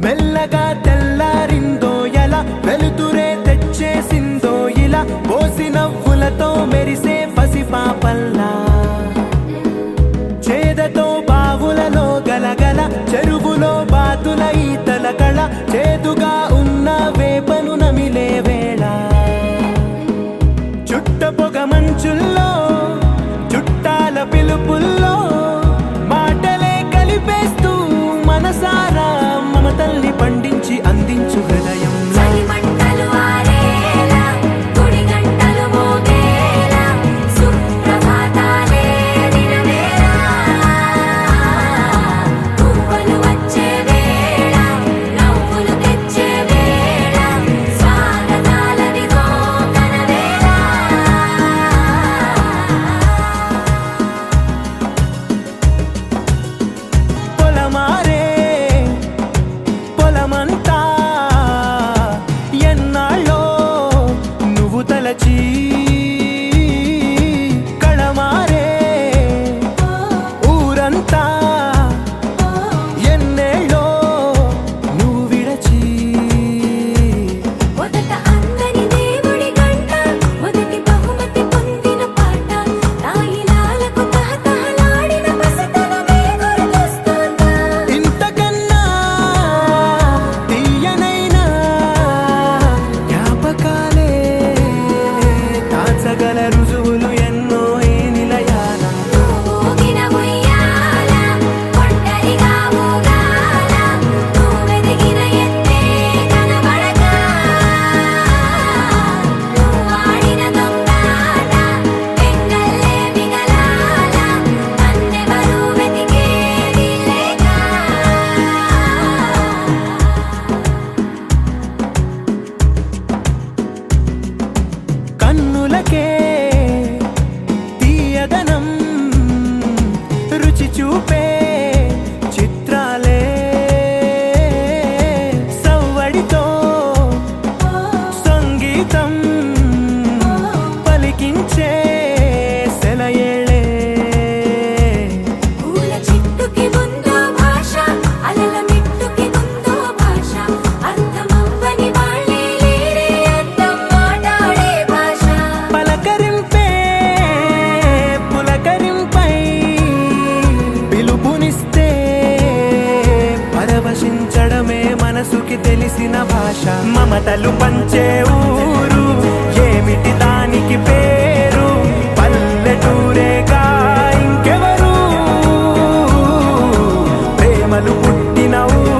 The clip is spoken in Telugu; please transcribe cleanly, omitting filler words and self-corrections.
మెల్లగా తెల్లారిందో ఎలా వెలుతురే తెచ్చేసిందో ఇలా పోసి నవ్వులతో మెరిసే పసిపాపల్లా చేదతో బావులలో గలగల చెరువులో బాతుల ఈతల కళ చేదుగా ఉన్న వేపను నమిలే వేళ చుట్ట పొగ మంచుల్లో చుట్టాల పిలుపుల్లో మాటలే కలిపేస్తూ మనసారా మమతల్ని పండించి అందించు హృదయం కళమారే ఊరంతా ఎన్నేళ్ళో నువ్వు విడచి మొదట అందని దేవుడి గంట మొదటి బహుమతి పొందిన పాట తాయిలాలకు తహతహలాడిన పసితనమే గుర్తొస్తుందా ఇంతకన్నా తీయనైనా జ్ఞాపకాలే దాచగల రుజువులు ఎన్నో ఈ నిలయాల ఊగిన ఉయ్యాల ఒంటరిగా ఊగాల నువ్వెదిగిన ఎత్తే కనబడక నువ్వాడిన దొంగాట పెంగల్లే మిగలాల నన్నెవరూ వెతికేది లేక కన్నులకే తీయదనం రుచి చూపే చిత్రాలే సవ్వడితో సంగీతం పలికించే సెలయేళే పూల చిట్టుకి ఉందో భాష అలల మిట్టుకి ఉందో భాష అర్థమవ్వని వాళ్ళే లేరే అర్థం మాట్లాడే భాష పలకరింపే పులకరింపై పిలుపునిస్తే పరవశించడమే మనసుకి తెలిసిన భాష మమతలు పంచే ఊరు ఏమిటి దానికి పేరు పల్లెటూరేగా ఇంకెవరు ప్రేమలు పుట్టిన ఊరు